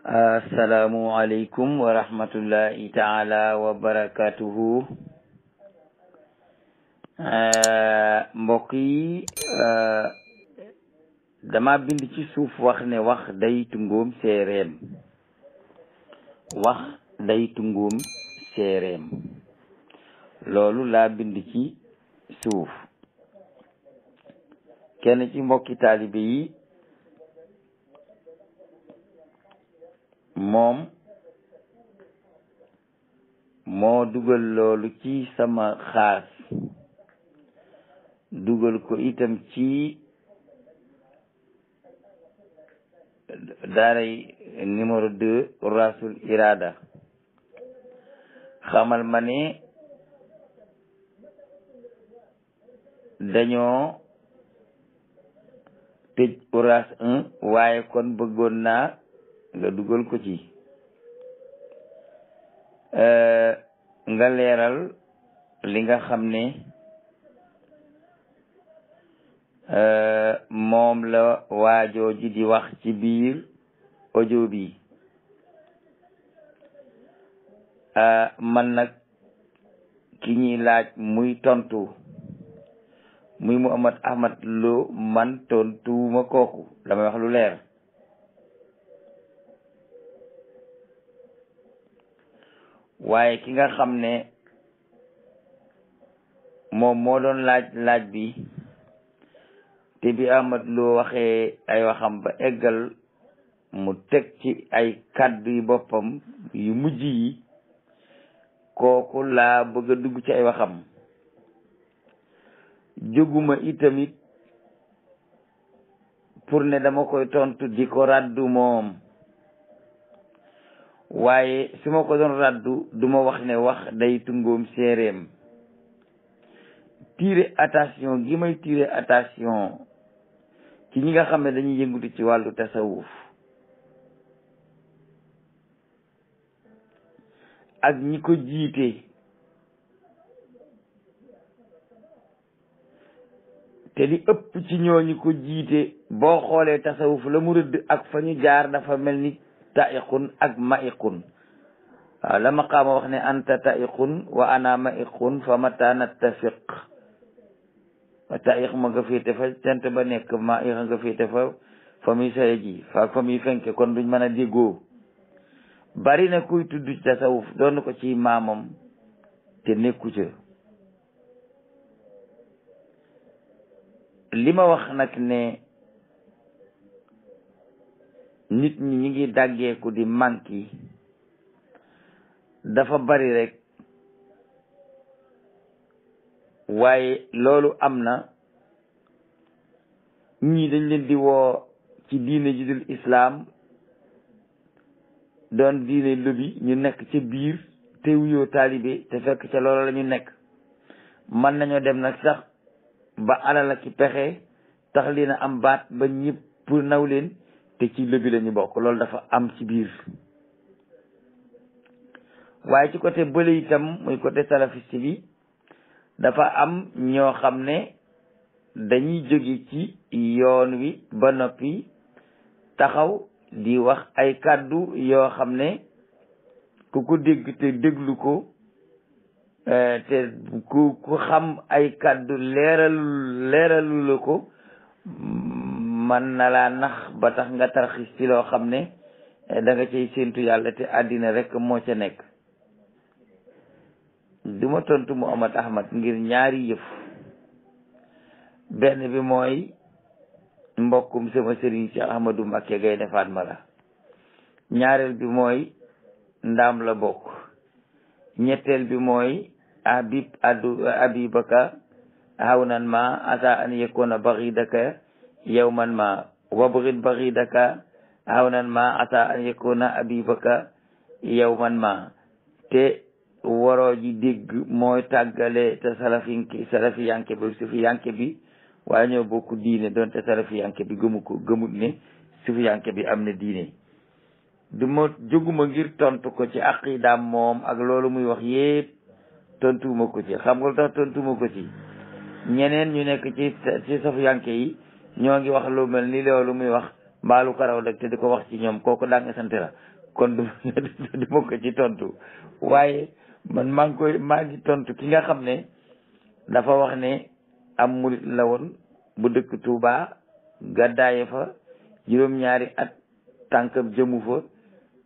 assalaamu aleykum wa rahmatullahi taala wa barakatuhu. Mbokk yi, dama bind ci suuf wax ne wax day tungoom séeréem. wax day tungoom séeréem loolu laa bind ci suuf. kenn ci mbokki taalibe yi moom moo dugal loolu ci sama xaas, dugal ko itam ci daaray numéro 2 Rasul Irada, xamal ma ne dañoo tëj Uras 1 waaye kon bëggoon naa nga dugal ko ci nga leeral li nga xam ne moom la waajoo ji di wax ci biir audio bi. man nag ki ñuy laaj muy tontu muy Muhammad Ahmad Lo, man tontuwuma kooku, damay wax lu leer. waaye ki nga xam ne moom moo doon laaj bi, te bi Ahmad Lo waxee ay waxam ba eggal mu teg ci ay kàddu yu boppam yu mujj yi, kooku laa bëgg a dugg ci ay waxam. jóguma itamit pour ne dama koy tontu di ko raddu moom, waaye su ma ko doon raddu duma wax ne wax day tungoom séeréem. tirer attention gi may tirer attention ci ñi nga xam ne dañuy yëngutu ci wàllu tasawuf ak ñi ko jiite, te li ëpp ci ñooñu ko jiite boo xoolee tasawuf la mu rëdd ak fa ñu jaar dafa mel ni taiqun ak maiqun. waaw la maqaama wax ne anta taiqun wa ana maiqun fa mata nattafiq. taiq ma nga féete fa cant ba nekk, maiq nga féete fa muy saye ji fa muy fenke, kon duñ mën a déggoo. bari na kuy tudd ci tasawuf doon ko ci maamam te nekku ca. li ma wax nag ne nit ñi ñi ngi dàggeeku di manki dafa bari rek, waaye loolu am na. ñii dañ leen di woo ci diine ji dul islaam, doon diine lobi, ñu nekk ca biir te wuyoo taalibe te fekk ca loolu la ñu nekk. mën nañoo dem nag sax ba alal ak pexe tax leen a am baat ba ñëpp naw leen, te ci lobi la ñu bokk. loolu dafa am ci biir. waaye ci côté bële itam muy côté salafiste bi, dafa am ñoo xam ne dañuy jóge ci yoon wi ba noppi taxaw di wax ay kàddu yoo xam ne ku ko dégg te déglu ko te ku xam ay kàddu leeralu la ko, man na laa nax ba tax nga tarxis ci loo xam ne da nga cay séentu yàlla te àddina rek moo ca nekk. duma tontu Muhammad Ahmad ngir ñaari yëf. benn bi mooy mbokkum sama sëriñ Cheikh Ahmadou Mbacké Gaïndé Fatma la. ñaareel bi mooy ndaam la bokk. ñetteel bi mooy abibaka hawnan ma asa an yakuna baghidaka yawman ma wabghid baghidaka hawnan ma asa an yakuna abibaka yawman ma. te waroo ji dégg mooy tàggale te salafi yanke bi sufi yanke bi, waaye ñoo bokk diine doonte salafi yanke bi gëmut ne sufi yanke bi am na diine. jóguma ngir tontu ko ci aqidaam moom ak loolu muy wax yépp, tontuwuma ko ci. xam nga lu tax tontuwuma ko ci? ñeneen ñu nekk ci safi yanke yi ñoo ngi wax lu mel ni loolu muy wax mbaalu karaw dag te di ko wax ci ñoom, kooku daa nga sant la. kon du ma ko ci tontu waaye man maa ngi tontu ki nga xam ne dafa wax ne am murit la woon bu dëkk Touba gàddaaye fa juróom-ñaari at tànkam jëmu fa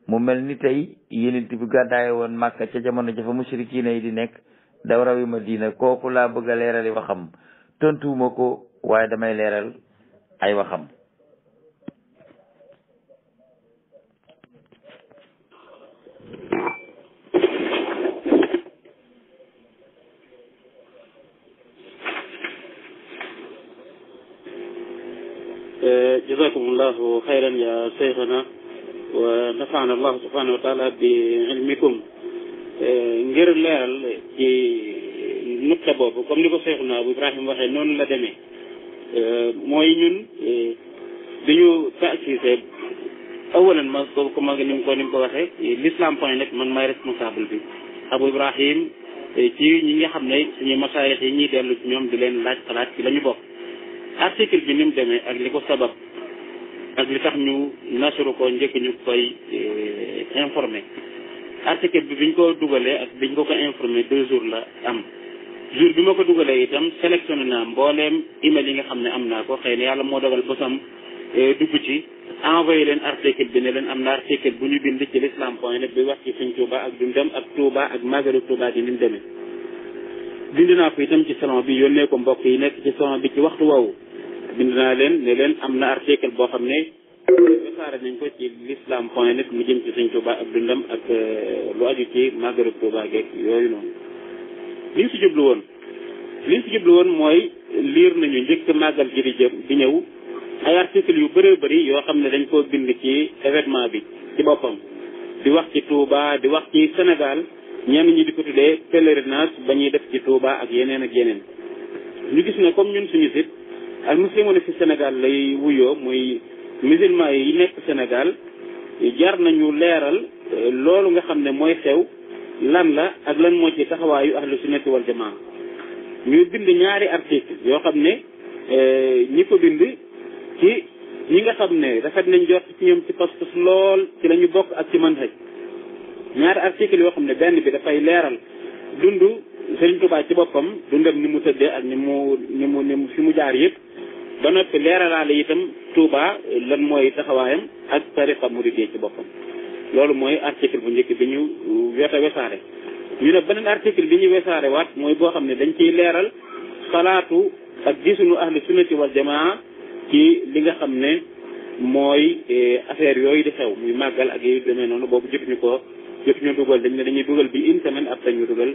mu mel ni tey yonent bi gàddaaye woon Màkka ca jamono jafa musrikiina yi di nekk daw rawi Madina kooku laa bëgg a leerali waxam tontuwuma ko waaye damay leeral ay waxam. jazakumullahu xayran ya seyxana wa nafaana allahu subhanahu wa taala bi ilmikum ngir leeral ci nukta boobu comme ni ko seyxuna Abu Ibrahim waxee noonu la demee mooy ñun dañu taasise awalan ma ko ni mu ko waxee l'islam point net man maay responsable bi Abu Ibrahim ci ñi nga xam ne suñu masaayix yi ñuy dellu ci ñoom di leen laaj xalaat ci la ñu bokk article bi ni mu demee ak li ko sabab ak li tax ñu nasuru ko njëkk ñu koy informé article bi biñ ko dugalee ak biñ ko informé 2 jours la am jour bi ma ko dugalee itam sélectionné naa mbooleem email yi nga xam ne am naa ko xëy na yàlla moo dogal bosam dugg ci envoyé leen article bi ne leen am na article bu ñu bind ci l'islam point net bi wax ci Sëñ Touba ak dundam ak Touba ak magalu Touba gi ni mu demee bind naa ko itam ci salon bi yónnee ko mbokk yi nekk ci salon bi ci waxtu woowu bind naa leen ne leen am na article boo xam ne wasaare nañ ko ci l'islam point net mu jëm ci Sëñ Touba ak dundam ak lu aju ci magalu Touba geeg yooyu noonu liñ si jublu woon mooy liir nañu njëkk màggal gi di ñëw ay article yu bëree bëri yoo xam ne dañ koo bind ci événement bi ci boppam di wax ci Touba di wax ci Sénégal ñenn ñi di ko tuddee pèlerinage ba ñuy def ci Touba ak yeneen ñu gis ne comme ñun suñu site al muslimuuna fi Sénégal lay wuyoo muy musulman yi nekk Sénégal jar nañu leeral loolu nga xam ne mooy xew lan la ak lan moo ci taxawaayu ahlu sunnati wal jamaa ñu bind ñaari article yoo xam ne ñi ko bind ci ñi nga xam ne rafet nañ jot ci ñoom ci pas-pas lool ci la ñu bokk ak ci manhaj ñaari article yoo xam ne benn bi dafay leeral dundu Sëriñ Tuubaa ci boppam dundam ni mu tëddee ak ni mu fi mu jaar yëpp ba noppi leeralaale itam Tuubaa lan mooy taxawaayam ak tariqa muridiyya ci boppam loolu mooy article bu njëkk bi ñu wesaare ñu ne beneen article bi ñu wesaare waat mooy boo xam ne dañ ciy leeral xalaatu ak gisunu ahlu sunnati wal jamaa ci li nga xam ne mooy affaire yooyu di xew muy màggal ak yooyu demee noonu boobu jotuñu dugal dañ ne dañuy dugal bi une semaine après ñu dugal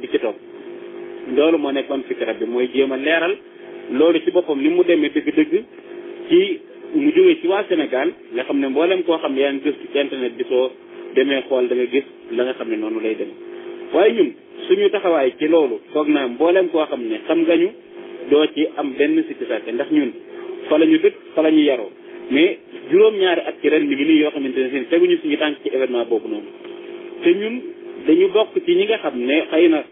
bi ci topp loolu moo nekkoon fikra bi mooy jéem a leeral loolu ci boppam li mu demee dëgg-dëgg ci mu jógee ci waa Sénégal nga xam ne mboolem koo xam ne yaa ngi gëstu ci internet bi soo demee xool da nga gis la nga xam ne noonu lay dem waaye ñun suñu taxawaay ci loolu foog naa mboolem koo xam ne xam nga ñu doo ci am benn sikki sàkk ndax ñun fa la ñu dëkk fa la ñu yaroo mais juróom-ñaari at ci ren mi ngi nii yoo xamante ne seen teguñu suñu tànk ci événement boobu noonu te ñun dañu bokk ci ñi nga xam ne xëy na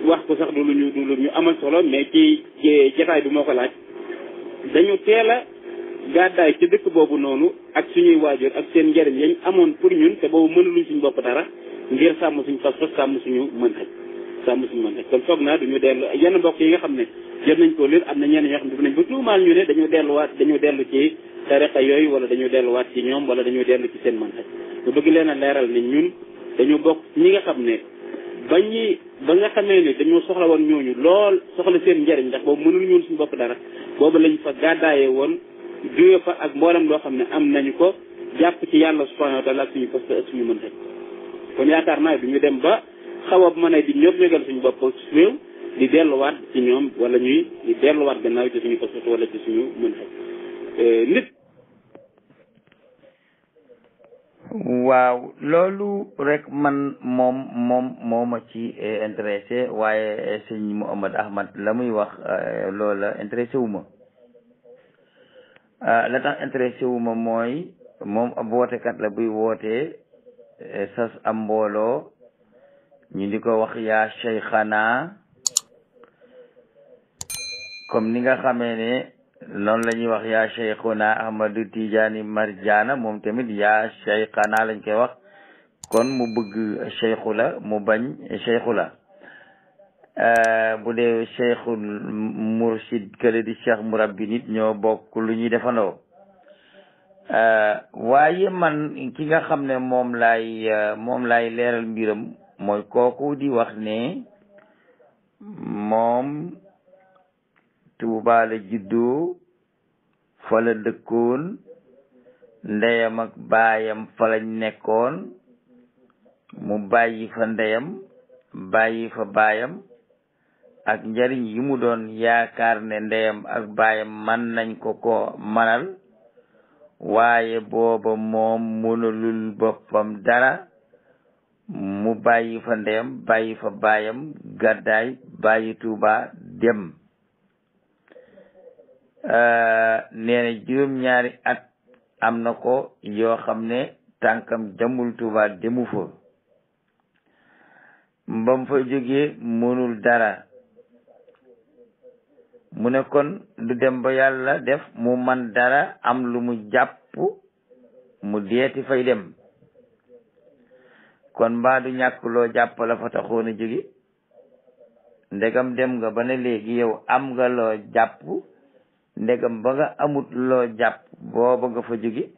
wax ko sax du lu ñu amal solo mais ci jotaay bi moo ko laaj dañu teel a gàddaay ci dëkk boobu noonu ak suñuy waajur ak seen njëriñ yañ amoon pour ñun te boobu mënuluñ suñu bopp dara ngir sàmm suñu pas-pas sàmm suñu mën kon foog naa duñu dellu yenn mbokk yi nga xam ne jot nañ ko lir am na ñenn ñoo xam ne def nañ ba tuumaal ñu ne dañu dellu ci tariqa yooyu wala dañu delluwaat ci ñoom wala dañu dellu ci seen manhaj bu bëgg leen a leeral ne ñun dañu bokk ñi nga xam ne ba nga xamee ne dañoo soxla woon ñooñu lool soxla seen njëriñ ndax boobu mënul ñoon suñu bopp dara boobu lañ fa gàddaaye woon jóge fa ak mboolem loo xam ne am nañu ko jàpp ci yàlla subhanahu wa taala ak suñu poste ak suñu manhaj kon yaakaar naa du ñu dem ba xaw a mën a di ñëpp ñëgal suñu bopp réew di delluwaat ci ñoom wala ñuy di delluwaat gannaaw ci suñu poste wala ci suñu manhaj nit. waaw loolu rek man moo ma ci intéressé waaye sëñ Mouhamad Ahmad la muy wax loola intéressé wu ma la tax intéressé wu ma mooy moom ab wootekat la buy wootee sas am mbooloo ñu di ko wax yaa Cheikhana comme ni nga xamee ne noonu la ñuy wax yaa cheikhuna ahmadu tijaani marjaana moom tamit yaa cheikhana lañ koy wax kon mu bëgg cheikhu la mu bañ cheikhu la bu dee cheikhul mursid kële di cheikh murabbi nit ñoo bokk lu ñuy defandoo waaye man ki nga xam ne moom laay leeral mbiram mooy kooku di wax ne moom Tuuba la juddoo fa la dëkkoon ndeyam ak baayam fa lañ nekkoon mu bàyyi fa ndeyam bàyyi fa baayam ak njariñ yi mu doon yaakaar ne ndeyam ak baayam man nañ ko manal waaye booba moom mënalul boppam dara mu bàyyi fa ndeyam bàyyi fa baayam gàddaay bàyyi Tuuba dem nee na juróom-ñaari at am na ko yoo xam ne tànkam jamul Tuuba demu fa mbam fa jógee mënul dara mu ne kon du dem ba yàlla def mu man dara am lu mu jàpp mu deeti fay dem kon mbaa du ñàkk loo jàpp la fa taxoon a jóge ndegam dem nga ba ne léegi yow am nga loo jàpp ndegam ba nga amut loo jàpp booba nga fa jóge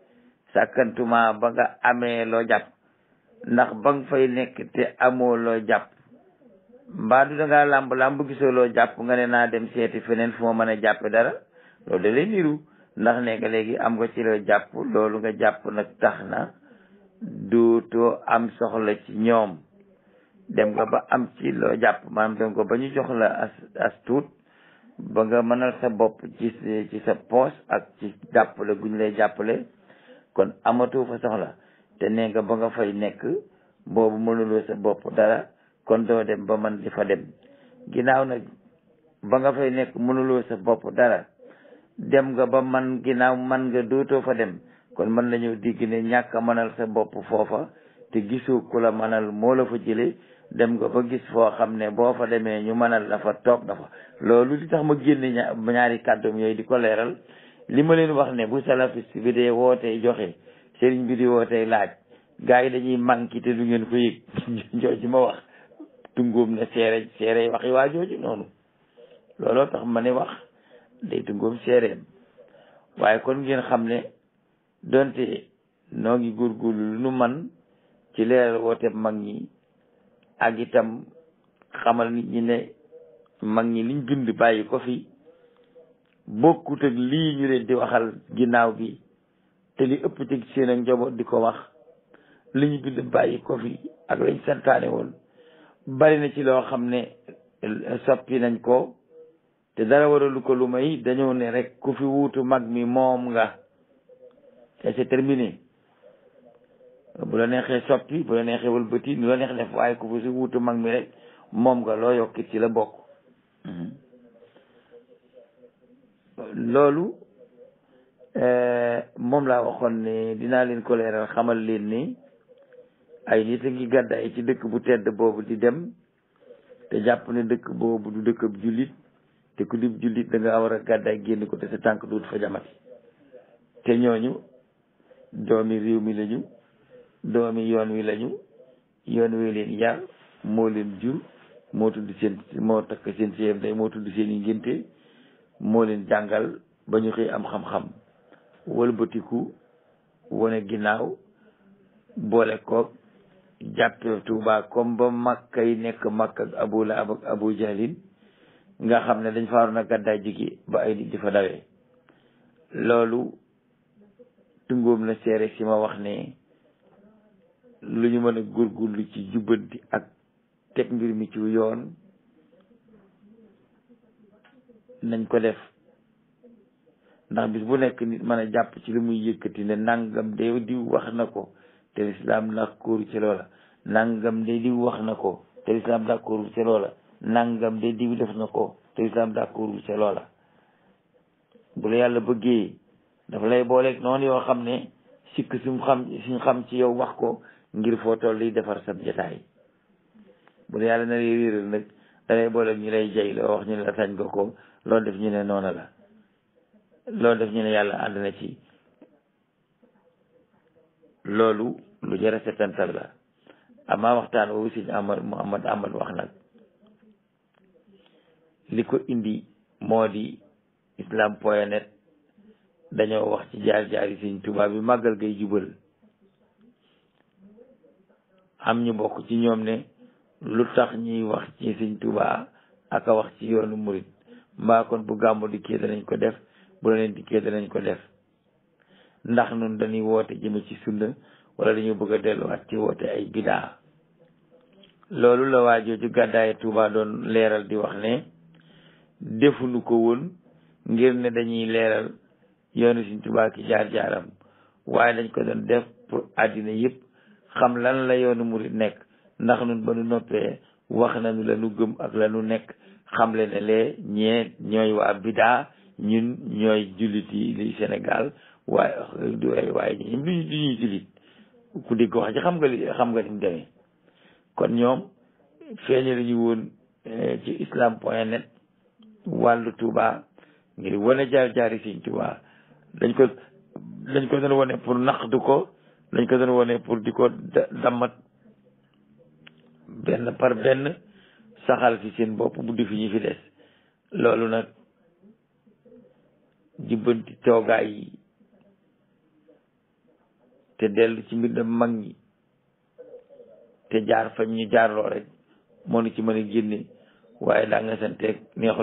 sàkkantuma ba nga amee loo jàpp ndax ba nga fay nekk te amoo loo jàpp mbaa du dangaa làmb gisoo loo jàpp nga ne naa dem seeti feneen fu ma mën a jàppe dara loolu da lay niru ndax ne nga léegi am nga ci loo jàpp loolu nga jàpp nag tax na dootoo am soxla ci ñoom dem nga ba am ci loo jàpp maanaam dem nga ba ñu jox la as tuut ba nga mënal sa bopp ci sa poos ak ci jàppale guñ lay jàppale kon amatoo fa soxla te nee nga ba nga fay nekk boobu mënuloo sa bopp dara kon doo dem ba man di fa dem ginnaaw nag ba nga fay nekk mënuloo sa bopp dara dem nga ba man ginnaaw man nga dootoo fa dem kon mën nañu digg ne ñàkk a mënal sa bopp foofa te gisoo ku la mënal moo la fa jële dem nga ba gis foo xam ne boo fa demee ñu mënal la fa toog dafa loolu li tax ma génne ñaari kàddoom yooyu di ko leeral li ma leen wax ne bu salafiste bi dee wootee joxe sëriñ bi di wootee laaj gars yi dañuy manqué te du ngeen ko yëg jooju ma wax tungoom ne seere waxi waa jooju noonu looloo tax ma ne wax day tungoom seereem waaye kon ngeen xam ne donte noo ngi góorgóorlu lu nu man ci leeral woote mag ñi ak itam xamal nit ñi ne mag ñi liñ bind bàyyi ko fi bokkut ak lii ñu leen di waxal ginnaaw bi te li ëpp ci seen ak njaboot di ko wax li ñu bind bàyyi ko fi ak lañ santaane woon bari na ci loo xam ne soppi nañ ko te dara waralu ko lu may dañoo ne rek ku fi wuutu mag mi moom nga te c'est terminé bu la neexee soppi bu la neexee wëlbati nu la neex def waaye ku fi wuutu mag mi rek moom nga loo yokkit ci la bokk loolu moom laa waxoon ne dinaa leen ko leeral xamal leen ni ay nit a ngi gàddaay ci dëkk bu tedd boobu di dem te jàpp ne dëkk boobu du dëkkab jullit te ku dib jullit da nga war a gàddaay génn ko te sa tànk duut fa jamati te ñooñu doomi réew mi lañu doomi yoon wi lañu yoon wi leen yar moo leen jur moo takk seen séer day moo tudd seen i ngénte moo leen jàngal ba ñu xëy am xam-xam wëlbatiku wane ginnaaw boole koog jàppe Tuuba comme ba Makka yi nekk Makka ak Abu Lahab ak Abu Jahlin nga xam ne dañ faaroon a gàddaay jigi ba ay nit di fa dawee loolu tungoom la seere si ma wax ne lu ñu mën a góorgóorlu ci jubbanti ak teg mbir mi ci yoon nañ ko def ndax bis bu nekk nit mën a jàpp ci li muy yëkkati ne nangam de diw wax na ko te lislaam d'accord ci loola nangam de diw wax na ko te lislaam d'accord ci loola nangam de diw def na ko te lislaam d'accord ci loola bu la yàlla bëggee dafa lay booleeg noonu yoo xam ne sikk suñ xam ci yow wax ko ngir foo toll liy defar sab jataay bu la yàlla na lay réeral nag da lay booleeg ñu lay jay loo wax ñu ne la sañ nga ko loolu def ñu ne noona la loolu def ñu ne yàlla ànd na ci. loolu lu jar a setantal la amaa waxtaan woowu sëñ Muhammad Ahmad wax nag li ko indi moo di islam.net dañoo wax ci jaar-jaari sëñ Tuubaa bi màggal gay jubal am ñu bokk ci ñoom ne lu tax ñuy wax ci sëñ Tuubaa ak a wax ci yoonu murit mbaa kon bu gàmmu dikkee danañ ko def bu leneen dikkee danañ ko def ndax nun dañuy woote jëme ci sunna wala dañu bëgg a delluwaat ci woote ay bidaa loolu la waa jooju gàddaaye Tuubaa doon leeral di wax ne defuñu ko woon ngir ne dañuy leeral yoonu Sëñ Tuubaa ki jaar-jaaram waaye dañ ko doon def pour àddina yëpp xam lan la yoonu murit nekk ndax nun ba nu noppee wax nañu la nu gëm ak la nu nekk xam le ne lee ñee ñooy waa bidaa ñun ñooy jullit yi li Sénégal waaye ñun du ñuy jullit ku dégg wax ci xam nga ni mu demee kon ñoom feeñe lañu woon ci islam.net wàllu Tuubaa ngir wane jaar-jaari Sëñ Tuubaa dañ ko doon wane pour naqdu ko dañ ko doon wane pour di ko dammat benn par benn saxal fi seen bopp bu di fi ñu fi des loolu nag jubbanti toogaay yi te dellu ci mbir mag ñi te jaar fañ ñu jaarloo rek moo nu ci mën a génne waaye daa nga santeeg neexul